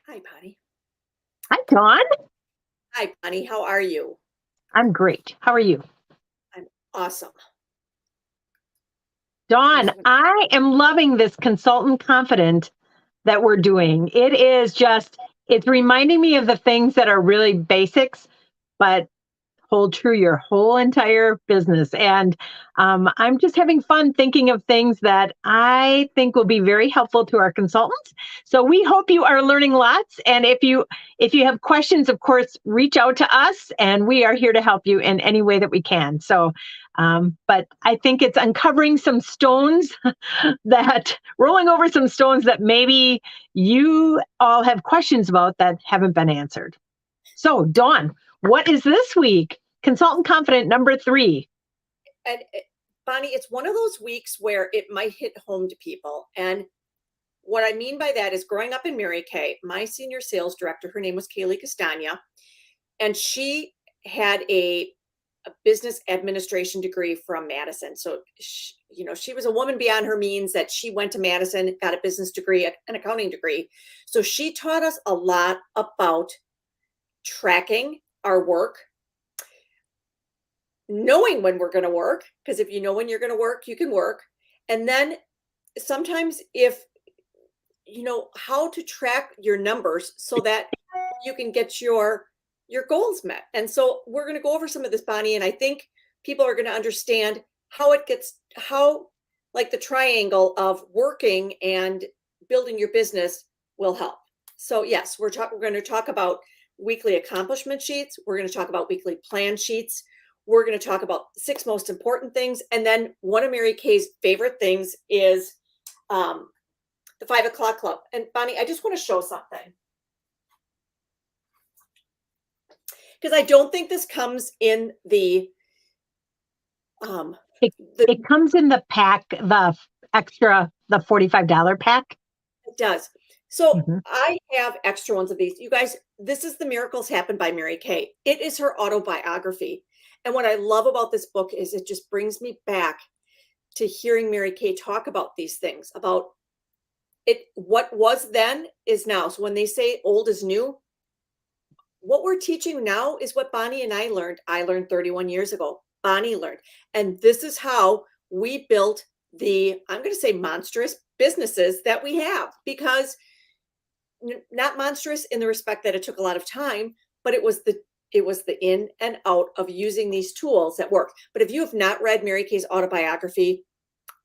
Hi, Bonnie. Hi, Dawn. Hi, Bonnie. How are you? I'm great. How are you? I'm awesome. I'm Dawn, just gonna, I am loving this consultant confident that we're doing. It's reminding me of the things that are really basics, but hold true your whole entire business. And I'm just having fun thinking of things that I think will be very helpful to our consultants. So we hope you are learning lots. And if you have questions, of course, reach out to us, and we are here to help you in any way that we can. But I think it's uncovering some stones that rolling over some stones that maybe you all have questions about that haven't been answered. So, Dawn, what is this week? Consultant Confident number 3. and Bonnie, it's one of those weeks where it might hit home to people. And what I mean by that is growing up in Mary Kay, my senior sales director, her name was Kaylee Castagna, and she had a business administration degree from Madison. So, she was a woman beyond her means that she went to Madison, got a business degree, an accounting degree. So she taught us a lot about tracking our work, knowing when we're going to work, because if you know when you're going to work, you can work. And then sometimes if you know how to track your numbers so that you can get your goals met. And so we're going to go over some of this, Bonnie, and I think people are going to understand how like the triangle of working and building your business will help. So yes, we're going to talk about weekly accomplishment sheets. We're going to talk about weekly plan sheets. We're going to talk about 6 most important things. And then one of Mary Kay's favorite things is the 5 o'clock club. And Bonnie, I just want to show something. Because I don't think this comes in it, it comes in the pack, the $45 pack. It does. So I have extra ones of these. You guys, this is The Miracles Happen by Mary Kay. It is her autobiography. And what I love about this book is it just brings me back to hearing Mary Kay talk about these things, about it. What was then is now. So when they say old is new, what we're teaching now is what Bonnie and I learned. I learned 31 years ago. Bonnie learned. And this is how we built I'm going to say monstrous businesses that we have, because not monstrous in the respect that it took a lot of time, but it was the in and out of using these tools that work. But if you have not read Mary Kay's autobiography,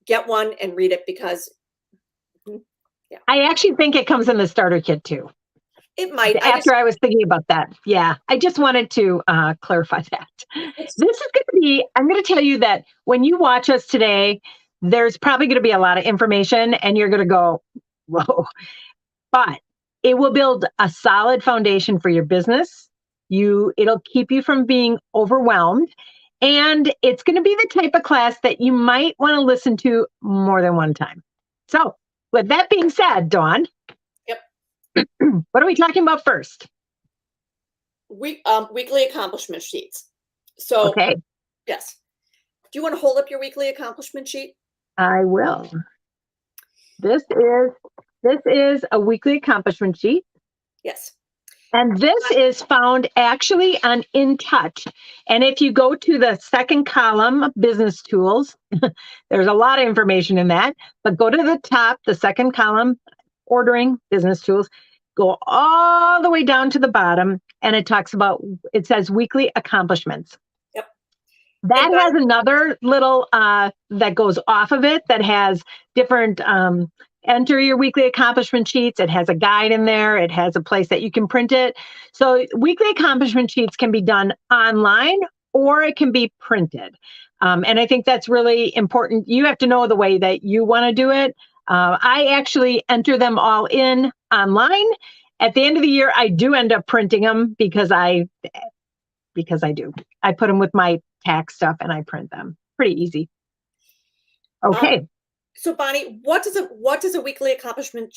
get one and read it, because I actually think it comes in the starter kit too. It might. I was thinking about that. Yeah, I just wanted to clarify that. I'm going to tell you that when you watch us today, there's probably going to be a lot of information and you're going to go, whoa. But it will build a solid foundation for your business. It'll keep you from being overwhelmed. And it's going to be the type of class that you might want to listen to more than one time. So with that being said, Dawn, what are we talking about first? Weekly accomplishment sheets. So, okay. Yes. Do you want to hold up your weekly accomplishment sheet? I will. This is a weekly accomplishment sheet. Yes. And this is found actually on In Touch. And if you go to the second column, business tools, there's a lot of information in that. But go to the top, the second column, ordering business tools, go all the way down to the bottom, and it says weekly accomplishments. Yep. That has another little that goes off of it that has different enter your weekly accomplishment sheets. It has a guide in there. It has a place that you can print it. So weekly accomplishment sheets can be done online or it can be printed. And I think that's really important. You have to know the way that you want to do it. I actually enter them all in online. At the end of the year, I do end up printing them because I do. I put them with my tax stuff and I print them. Pretty easy. Okay. So Bonnie, what does a weekly accomplishment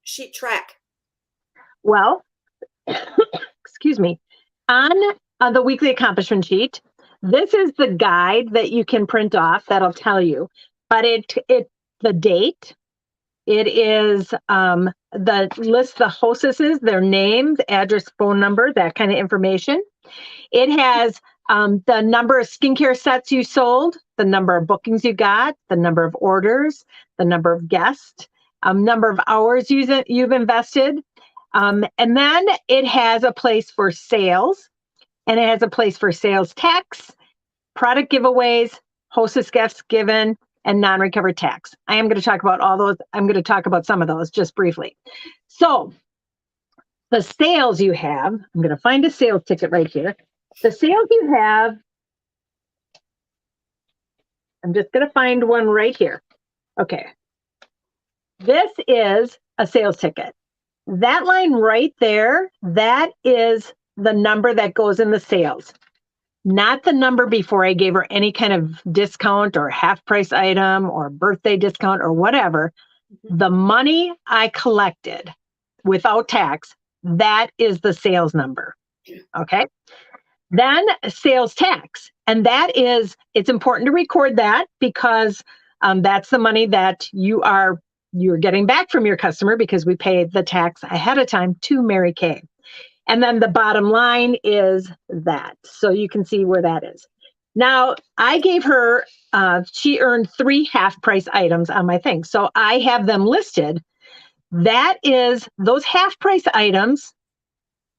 sheet track? Well, excuse me. On the weekly accomplishment sheet, this is the guide that you can print off that'll tell you. But the date, It is the list, the hostesses, their names, address, phone number, that kind of information. It has the number of skincare sets you sold, the number of bookings you got, the number of orders, the number of guests, number of hours you've invested. And then it has a place for sales, and it has a place for sales tax, product giveaways, hostess gifts given, and non-recovered tax. I am going to talk about all those. I'm going to talk about some of those just briefly. So the sales you have, I'm going to find a sales ticket right here. The sales you have, I'm just going to find one right here. Okay. This is a sales ticket. That line right there, that is the number that goes in the sales, not the number before I gave her any kind of discount or half price item or birthday discount or whatever. The money I collected without tax, that is the sales number. Okay. Then sales tax. And that is, it's important to record that because that's the money that you're getting back from your customer because we paid the tax ahead of time to Mary Kay. And then the bottom line is that. So you can see where that is. Now, I gave her, she earned 3 half price items on my thing. So I have them listed. That is those half price items,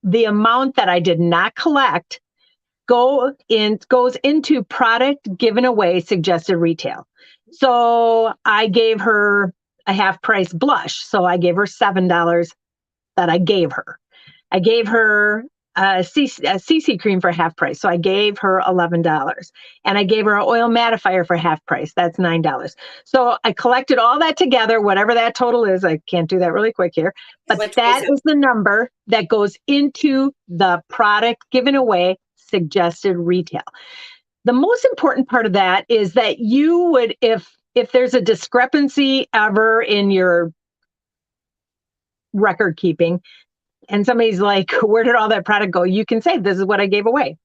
the amount that I did not collect goes into product given away suggested retail. So I gave her a half price blush. So I gave her $7 that I gave her. I gave her a CC cream for half price. So I gave her $11. And I gave her an oil mattifier for half price. That's $9. So I collected all that together, whatever that total is. I can't do that really quick here. But like that is the number that goes into the product given away suggested retail. The most important part of that is that you would, if there's a discrepancy ever in your record keeping, and somebody's like, where did all that product go? You can say, this is what I gave away.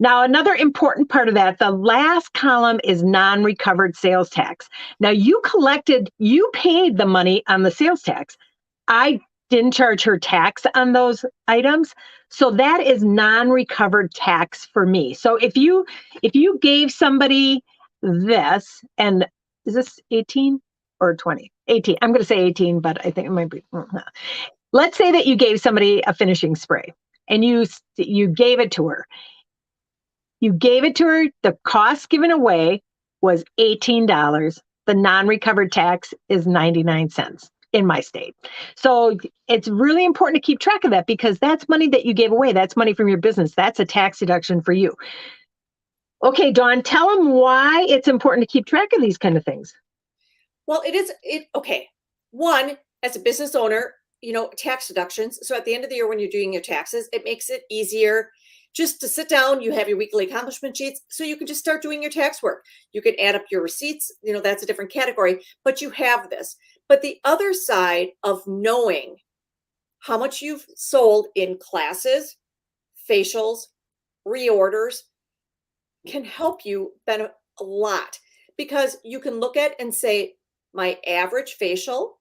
Now, another important part of that, the last column is non-recovered sales tax. Now, you paid the money on the sales tax. I didn't charge her tax on those items. So that is non-recovered tax for me. So if you gave somebody this, and is this 18 or 20? 18. I'm going to say 18, but I think it might be. Let's say that you gave somebody a finishing spray and you gave it to her. You gave it to her. The cost given away was $18. The non-recovered tax is 99 cents in my state. So it's really important to keep track of that because that's money that you gave away. That's money from your business. That's a tax deduction for you. Okay, Dawn, tell them why it's important to keep track of these kind of things. Well, okay. One, as a business owner, tax deductions. So at the end of the year, when you're doing your taxes, it makes it easier just to sit down. You have your weekly accomplishment sheets, so you can just start doing your tax work. You can add up your receipts. That's a different category, but you have this. But the other side of knowing how much you've sold in classes, facials, reorders can help you benefit a lot because you can look at and say, my average facial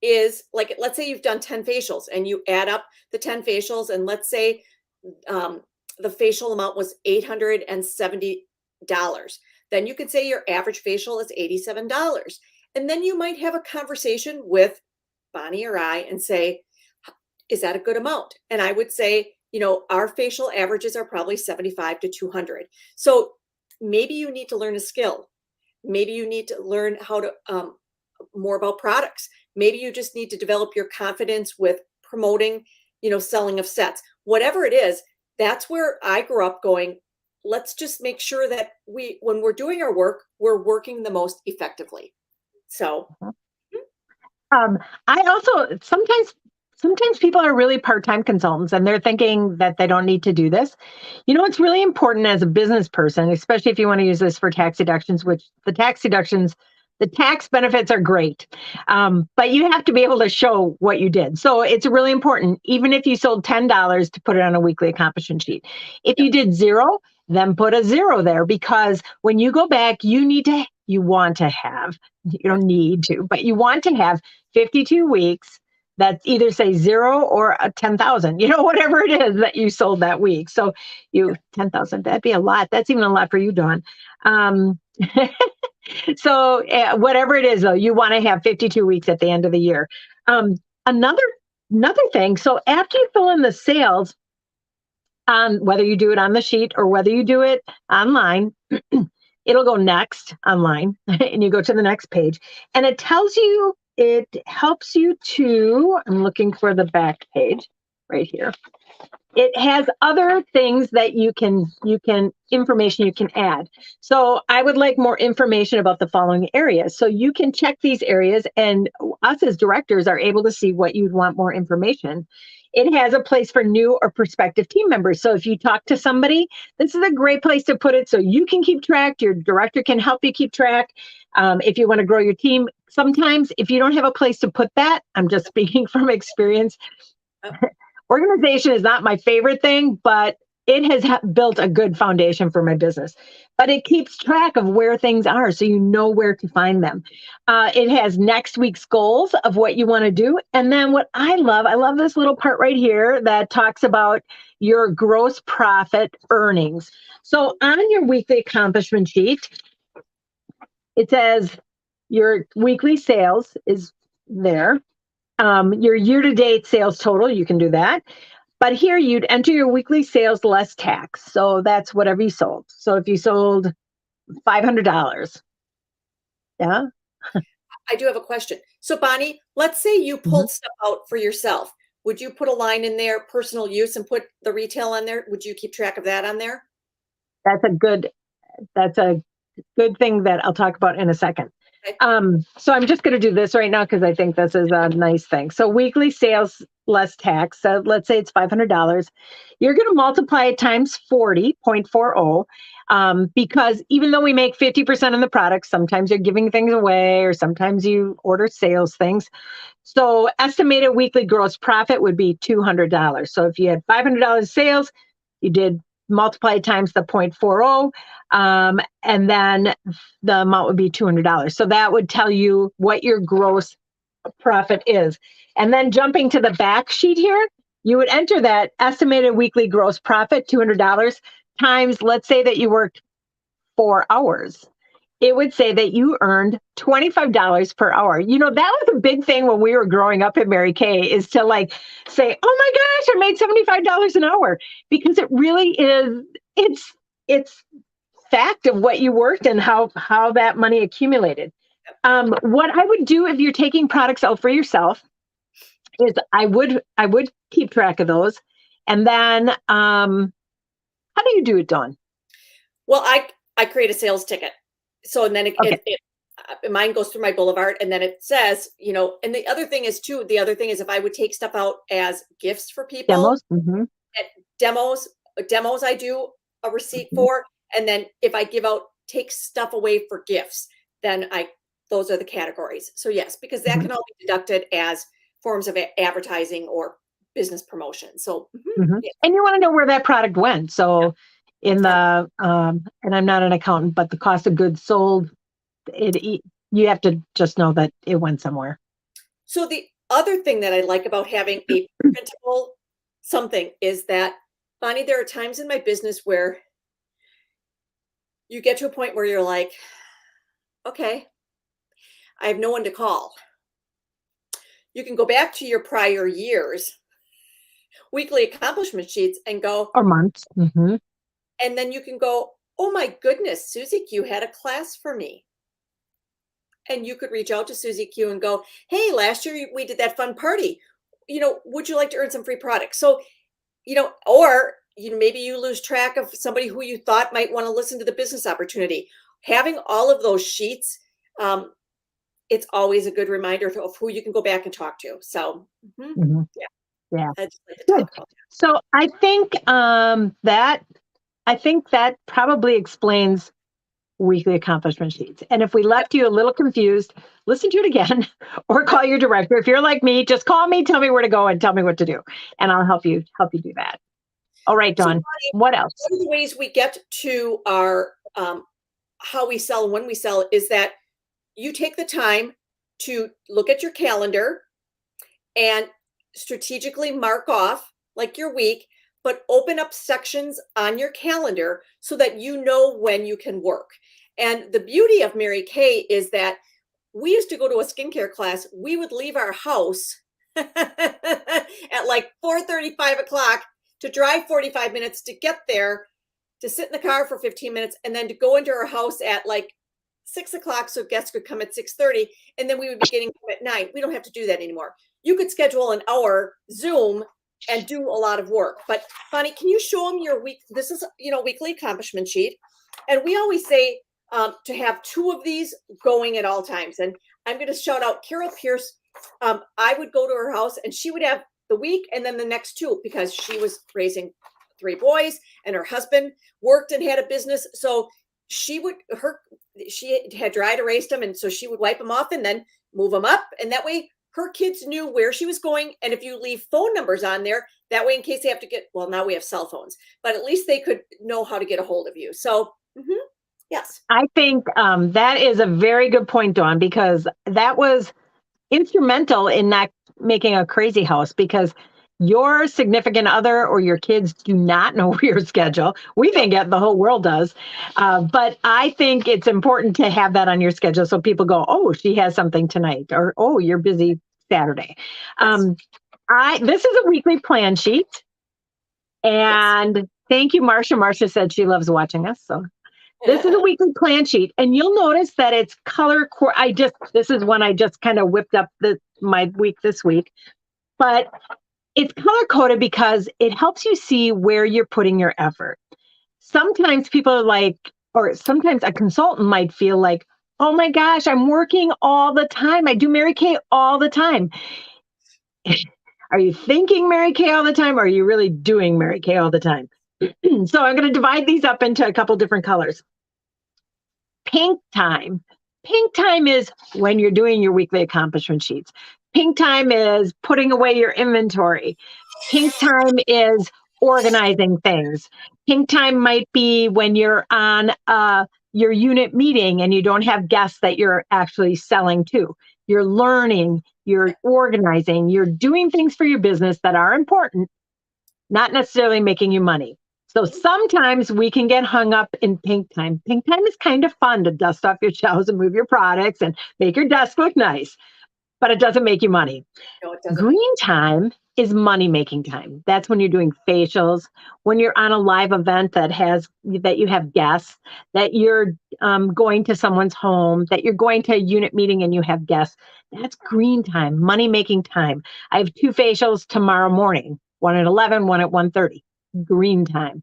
is like, let's say you've done 10 facials and you add up the 10 facials and let's say the facial amount was $870. Then you could say your average facial is $87. And then you might have a conversation with Bonnie or I and say, is that a good amount? And I would say, our facial averages are probably 75 to 200. So maybe you need to learn a skill. Maybe you need to learn how to more about products. Maybe you just need to develop your confidence with promoting, selling of sets. Whatever it is, that's where I grew up going, let's just make sure that when we're doing our work, we're working the most effectively. So I also sometimes people are really part-time consultants and they're thinking that they don't need to do this. It's really important as a business person, especially if you want to use this for tax deductions, which the tax benefits are great. But you have to be able to show what you did. So it's really important, even if you sold $10 to put it on a weekly accomplishment sheet. If you did 0, then put a 0 there because when you go back, you need to you want to have, you don't need to, but you want to have 52 weeks that's either say 0 or a 10,000, whatever it is that you sold that week. So you 10,000, that'd be a lot. That's even a lot for you, Dawn. So whatever it is, though, you want to have 52 weeks at the end of the year. Another thing. So after you fill in the sales, whether you do it on the sheet or whether you do it online, it'll go next online, and you go to the next page, and it helps you to. I'm looking for the back page right here. It has other things that information you can add. So I would like more information about the following areas. So you can check these areas, and us as directors are able to see what you'd want more information. It has a place for new or prospective team members. So if you talk to somebody, this is a great place to put it so you can keep track. Your director can help you keep track. If you want to grow your team, sometimes if you don't have a place to put that, I'm just speaking from experience. Organization is not my favorite thing, but it has built a good foundation for my business. But it keeps track of where things are, so you know where to find them. It has next week's goals of what you want to do. And then what I love this little part right here that talks about your gross profit earnings. So on your weekly accomplishment sheet, it says your weekly sales is there. Your year-to-date sales total, you can do that. But here you'd enter your weekly sales less tax. So that's whatever you sold. So if you sold $500, yeah. I do have a question. So Bonnie, let's say you pulled stuff out for yourself. Would you put a line in there, personal use, and put the retail on there? Would you keep track of that on there? That's a good thing that I'll talk about in a second. Okay. So I'm just going to do this right now because I think this is a nice thing. So weekly sales less tax. So let's say it's $500. You're going to multiply it times 40.40 because even though we make 50% of the product, sometimes you're giving things away or sometimes you order sales things. So estimated weekly gross profit would be $200. So if you had $500 sales, you did multiply times the 0.40, and then the amount would be $200. So that would tell you what your gross profit is. And then jumping to the back sheet here, you would enter that estimated weekly gross profit, $200, times, let's say that you worked 4 hours. It would say that you earned $25 per hour. That was a big thing when we were growing up at Mary Kay, is to say, oh my gosh, I made $75 an hour, because it really is, it's fact of what you worked and how that money accumulated. What I would do if you're taking products out for yourself is I would keep track of those. And then, how do you do it, Dawn? Well, I create a sales ticket. So, and then mine goes through my Boulevard, and then it says, and the other thing is if I would take stuff out as gifts for people, demos, I do a receipt for, and then if I take stuff away for gifts, then those are the categories. So yes, because that can all be deducted as forms of advertising or business promotion. So, yeah. And you want to know where that product went. So in the, and I'm not an accountant, but the cost of goods sold, you have to just know that it went somewhere. So the other thing that I like about having a printable something is that, Bonnie, there are times in my business where you get to a point where you're like, okay, I have no one to call. You can go back to your prior years, weekly accomplishment sheets, and go, or months. And then you can go, oh my goodness, Susie Q had a class for me. And you could reach out to Susie Q and go, hey, last year we did that fun party. Would you like to earn some free products? So, or maybe you lose track of somebody who you thought might want to listen to the business opportunity. Having all of those sheets, it's always a good reminder of who you can go back and talk to. So, yeah. I just like to talk about that. So I think that probably explains weekly accomplishment sheets. And if we left you a little confused, listen to it again or call your director. If you're like me, just call me, tell me where to go, and tell me what to do. And I'll help you do that. All right, Dawn, what else? One of the ways we get to our how we sell and when we sell is that you take the time to look at your calendar and strategically mark off like your week, but open up sections on your calendar so that you know when you can work. And the beauty of Mary Kay is that we used to go to a skincare class. We would leave our house at like 4:30, 5 o'clock to drive 45 minutes to get there, to sit in the car for 15 minutes, and then to go into our house at like 6 o'clock so guests could come at 6:30, and then we would be getting home at 9. We don't have to do that anymore. You could schedule an hour Zoom and do a lot of work. But Bonnie, can you show them your week? This is, weekly accomplishment sheet. And we always say to have 2 of these going at all times. And I'm going to shout out Carol Pierce. I would go to her house and she would have the week and then the next 2 because she was raising 3 boys and her husband worked and had a business. So she had dry erased them. And so she would wipe them off and then move them up. And that way her kids knew where she was going. And if you leave phone numbers on there, that way, in case they have to well, now we have cell phones, but at least they could know how to get a hold of you. So, yes. I think that is a very good point, Dawn, because that was instrumental in not making a crazy house, because your significant other or your kids do not know your schedule. We think it, the whole world does. But I think it's important to have that on your schedule so people go, oh, she has something tonight, or, oh, you're busy Saturday. Yes. This is a weekly plan sheet. And thank you, Marcia. Marcia said she loves watching us. So this is a weekly plan sheet, and you'll notice that it's color. This is one I just kind of whipped up my week this week, but it's color coded because it helps you see where you're putting your effort. Sometimes people are like, or sometimes a consultant might feel like, oh my gosh, I'm working all the time. I do Mary Kay all the time. Are you thinking Mary Kay all the time? Or are you really doing Mary Kay all the time? So I'm going to divide these up into a couple different colors. Pink time. Pink time is when you're doing your weekly accomplishment sheets. Pink time is putting away your inventory. Pink time is organizing things. Pink time might be when you're on your unit meeting and you don't have guests that you're actually selling to. You're learning, you're organizing, you're doing things for your business that are important, not necessarily making you money. So sometimes we can get hung up in pink time. Pink time is kind of fun to dust off your shelves and move your products and make your desk look nice, but it doesn't make you money. No, it doesn't. Green time is money-making time. That's when you're doing facials, when you're on a live event that you have guests, that you're going to someone's home, that you're going to a unit meeting and you have guests. That's green time, money-making time. I have 2 facials tomorrow morning, one at 11, one at 1:30. Green time.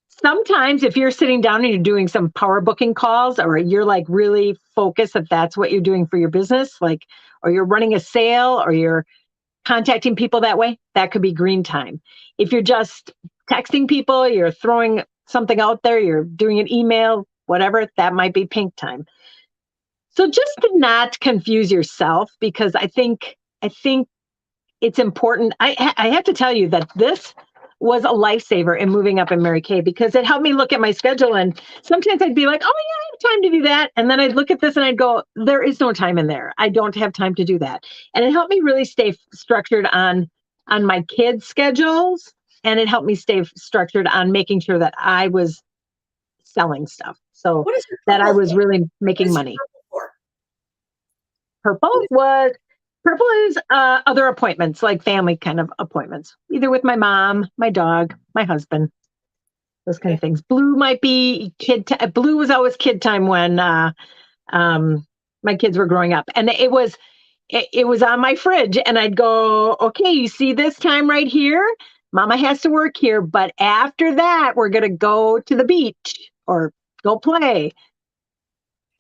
Sometimes if you're sitting down and you're doing some power booking calls, or you're like really focused that that's what you're doing for your business, like, or you're running a sale, or you're contacting people that way, that could be green time. If you're just texting people, you're throwing something out there, you're doing an email, whatever, that might be pink time. So just to not confuse yourself, because I think it's important. I have to tell you that this was a lifesaver in moving up in Mary Kay, because it helped me look at my schedule. And sometimes I'd be like, oh yeah, I have time to do that. And then I'd look at this and I'd go, there is no time in there. I don't have time to do that. And it helped me really stay structured on my kids' schedules. And it helped me stay structured on making sure that I was selling stuff. So that I was really making money. Purple is other appointments, like family kind of appointments, either with my mom, my dog, my husband, those kind of things. Blue might be blue was always kid time when my kids were growing up, and it was on my fridge, and I'd go, okay, you see this time right here? Mama has to work here, but after that, we're gonna go to the beach or go play.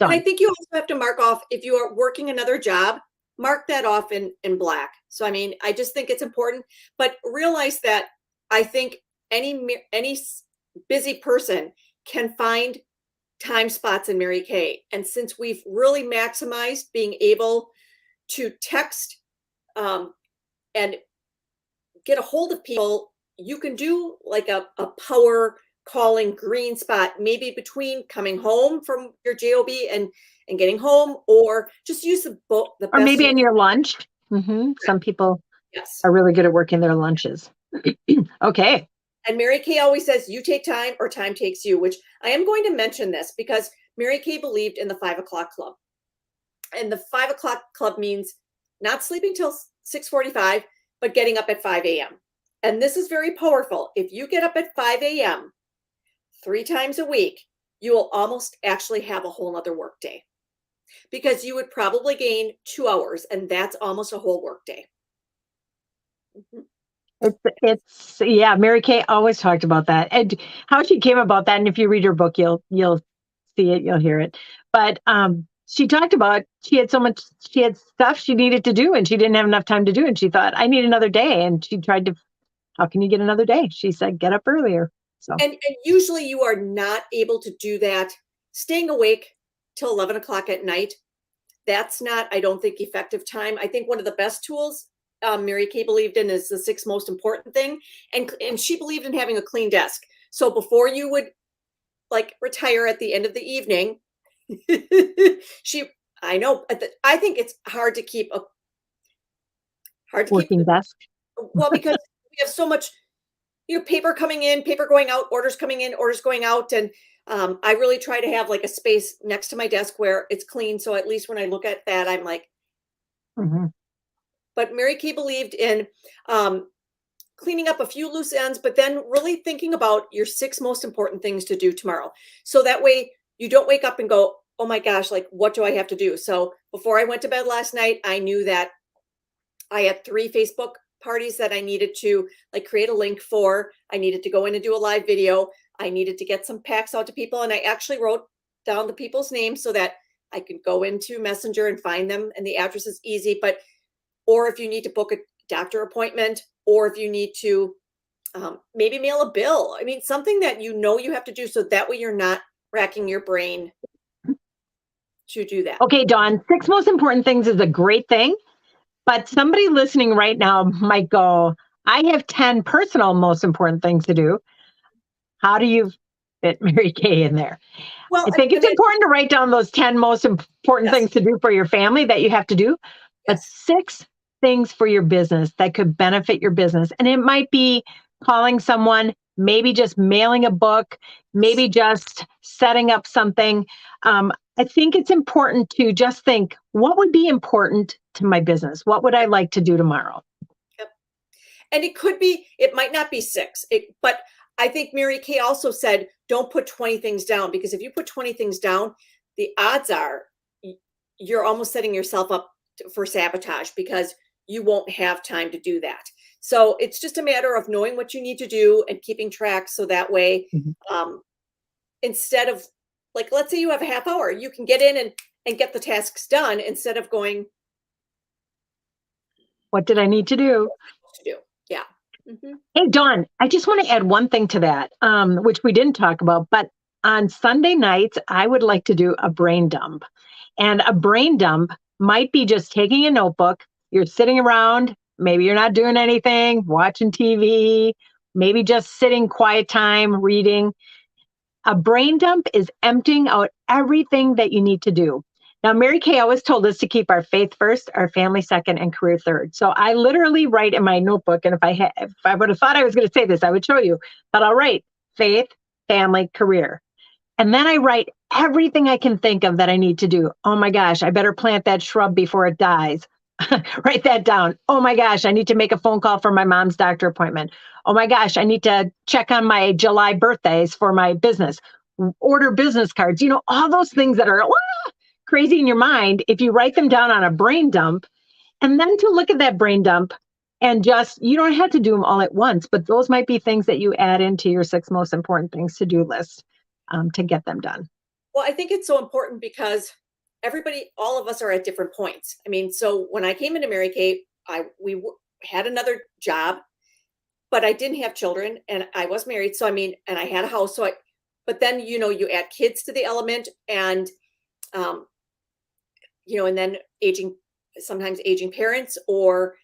Done. And I think you also have to mark off, if you are working another job, mark that off in black. So, I mean, I just think it's important, but realize that I think any busy person can find time spots in Mary Kay. And since we've really maximized being able to text and get a hold of people, you can do like a power calling green spot, maybe between coming home from your job and getting home, or just use the Or best maybe use. in your lunch. Some people Yes. are really good at working their lunches. Okay. And Mary Kay always says, you take time or time takes you, which I am going to mention this because Mary Kay believed in the 5 o'clock club. And the 5 o'clock club means not sleeping till 6:45, but getting up at 5 a.m. And this is very powerful. If you get up at 5 a.m. 3 times a week, you will almost actually have a whole nother work day because you would probably gain 2 hours, and that's almost a whole work day. Mhm. Yeah, Mary Kay always talked about that and how she came about that. And if you read her book, you'll see it, you'll hear it. But she talked about she had stuff she needed to do and she didn't have enough time to do. And she thought, I need another day. And she tried to, how can you get another day? She said, get up earlier. So And usually you are not able to do that. Staying awake till 11 o'clock at night, that's not, I don't think, effective time. I think one of the best tools Mary Kay believed in is the six most important thing. And she believed in having a clean desk. So before you would like retire at the end of the evening, she, I know, I think it's hard to keep, working desk. well, because we have so much, paper coming in, paper going out, orders coming in, orders going out. And I really try to have like a space next to my desk where it's clean. So at least when I look at that, I'm like, hmm but Mary Kay believed in um, cleaning up a few loose ends, but then really thinking about your six most important things to do tomorrow. So that way you don't wake up and go, oh my gosh, like, what do I have to do? So before I went to bed last night, I knew that I had 3 Facebook parties that I needed to like create a link for. I needed to go in and do a live video. I needed to get some packs out to people. And I actually wrote down the people's names so that I could go into Messenger and find them. And the address is easy. But, or if you need to book a doctor appointment, or if you need to maybe mail a bill. I mean, something that you have to do so that way you're not racking your brain to do that. Okay, Dawn, six most important things is a great thing. But somebody listening right now might go, I have 10 personal most important things to do. How do you fit Mary Kay in there? Well, I think it's important to write down those 10 most important yes, things to do for your family that you have to do, but yes. 6 things for your business that could benefit your business. And it might be calling someone, maybe just mailing a book, maybe just setting up something. I think it's important to just think, what would be important to my business? What would I like to do tomorrow? Yep. And it might not be six, but I think Mary Kay also said, don't put 20 things down, because if you put 20 things down, the odds are you're almost setting yourself up for sabotage because you won't have time to do that. So it's just a matter of knowing what you need to do and keeping track. So that way, Mhm. Instead of like, let's say you have a half hour, you can get in and get the tasks done instead of going What did I need to do? to do. Yeah. Hmm. Hey, Dawn, I just want to add one thing to that, which we didn't talk about, but on Sunday nights, I would like to do a brain dump. And a brain dump might be just taking a notebook, you're sitting around, maybe you're not doing anything, watching TV, maybe just sitting quiet time, reading. A brain dump is emptying out everything that you need to do. Now, Mary Kay always told us to keep our faith first, our family second, and career third. So I literally write in my notebook, and if I would have thought I was going to say this, I would show you. But I'll write faith, family, career. And then I write everything I can think of that I need to do. Oh my gosh, I better plant that shrub before it dies. Write that down. Oh my gosh, I need to make a phone call for my mom's doctor appointment. Oh my gosh, I need to check on my July birthdays for my business. Order business cards. All those things that are crazy in your mind. If you write them down on a brain dump, and then to look at that brain dump and you don't have to do them all at once, but those might be things that you add into your 6 most important things to-do list to get them done. Well, I think it's so important because all of us are at different points. I mean, so when I came into Mary Kay, had another job, but I didn't have children and I was married. So, I mean, and I had a house. But then, you add kids to the element and, um, and then sometimes aging parents or,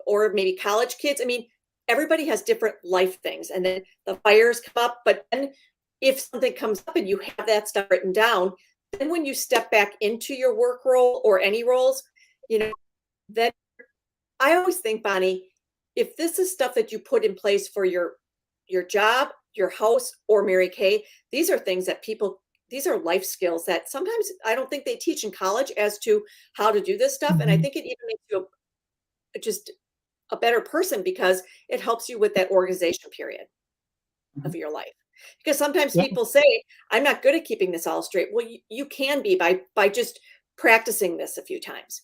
or maybe college kids. I mean, everybody has different life things, and then the fires come up. But then if something comes up and you have that stuff written down, then when you step back into your work role or any roles, then I always think, Bonnie, if this is stuff that you put in place for your job, your house, or Mary Kay, these are things that these are life skills that sometimes I don't think they teach in college as to how to do this stuff. And I think it even makes you just a better person because it helps you with that organization period of your life. Because sometimes people say, I'm not good at keeping this all straight. Well, you can be by just practicing this a few times.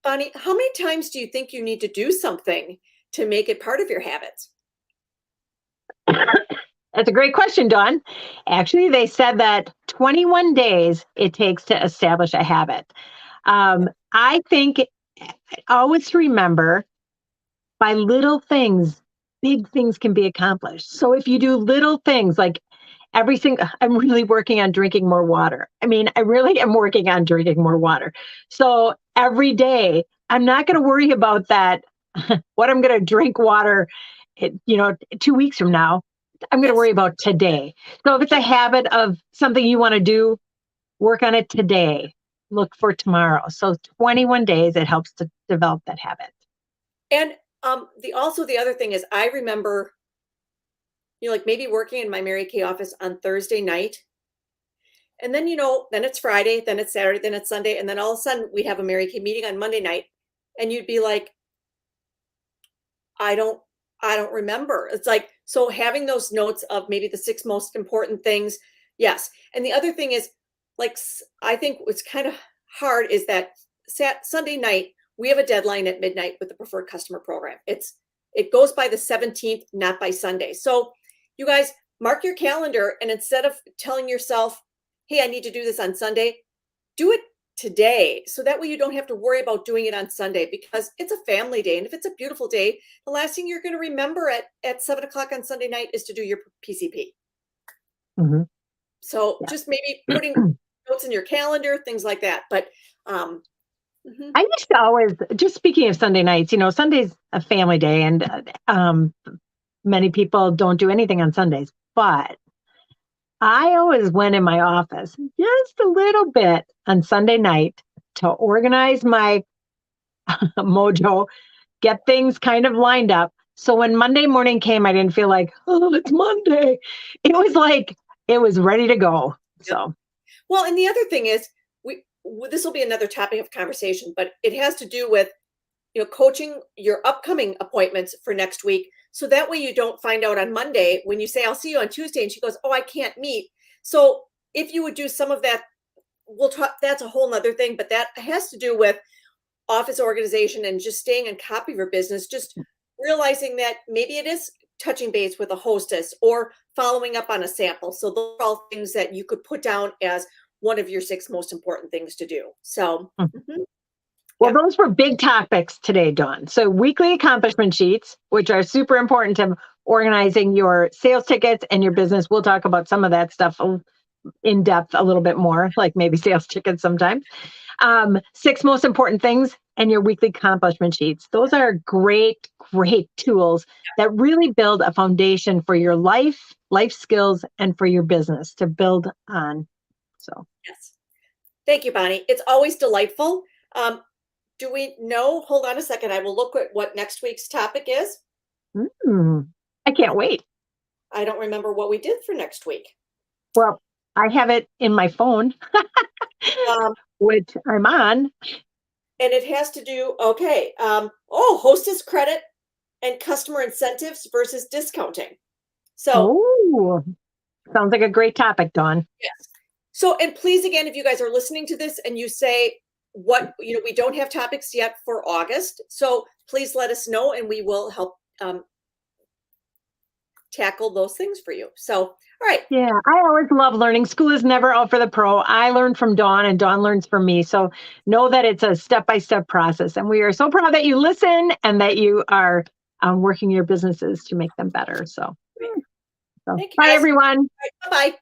Bonnie, how many times do you think you need to do something to make it part of your habits? That's a great question, Dawn. Actually, they said that 21 days it takes to establish a habit. I think always remember by little things, big things can be accomplished. So if you do little things like I'm really working on drinking more water. I mean, I really am working on drinking more water. So every day, I'm not going to worry about that, what I'm going to drink water, 2 weeks from now. I'm going to worry about today. So if it's a habit of something you want to do, work on it today. Look for tomorrow. So 21 days, it helps to develop that habit. And the other thing is, I remember, like maybe working in my Mary Kay office on Thursday night. And then, then it's Friday, then it's Saturday, then it's Sunday. And then all of a sudden we'd have a Mary Kay meeting on Monday night. And you'd be like, I don't remember. It's like, so having those notes of maybe the 6 most important things. Yes. And the other thing is, like, I think what's kind of hard is that Sunday night, we have a deadline at midnight with the preferred customer program. It goes by the 17th, not by Sunday. So you guys mark your calendar, and instead of telling yourself, hey, I need to do this on Sunday, do it today. So that way you don't have to worry about doing it on Sunday, because it's a family day. And if it's a beautiful day, the last thing you're going to remember at 7:00 on Sunday night is to do your PCP. So just maybe putting notes in your calendar, things like that. But I used to always, just speaking of Sunday nights, Sunday's a family day, and many people don't do anything on Sundays, but I always went in my office just a little bit on Sunday night to organize my mojo, get things kind of lined up. So when Monday morning came, I didn't feel like, oh, it's Monday. It was like, it was ready to go. So, well, and the other thing is, this will be another topic of conversation, but it has to do with, coaching your upcoming appointments for next week. So that way you don't find out on Monday when you say, I'll see you on Tuesday. And she goes, oh, I can't meet. So if you would do some of that, we'll talk, that's a whole nother thing, but that has to do with office organization and just staying on top of your business, just realizing that maybe it is touching base with a hostess or following up on a sample. So those are all things that you could put down as one of your 6 most important things to do. So, well, those were big topics today, Dawn. So weekly accomplishment sheets, which are super important to organizing your sales tickets and your business. We'll talk about some of that stuff in depth a little bit more, like maybe sales tickets sometimes. 6 most important things and your weekly accomplishment sheets. Those are great, great tools that really build a foundation for your life skills, and for your business to build on. So, yes. Thank you, Bonnie. It's always delightful. Do we know? Hold on a second. I will look at what next week's topic is. I can't wait. I don't remember what we did for next week. Well, I have it in my phone, which I'm on. And it has to do, hostess credit and customer incentives versus discounting. So, sounds like a great topic, Dawn. Yes. So, and please, again, if you guys are listening to this and you say, we don't have topics yet for August. So please let us know and we will help tackle those things for you. So, all right. Yeah, I always love learning. School is never out for the pro. I learn from Dawn and Dawn learns from me. So know that it's a step-by-step process. And we are so proud that you listen and that you are working your businesses to make them better. So, Thank you, bye, guys. everyone. Bye-bye.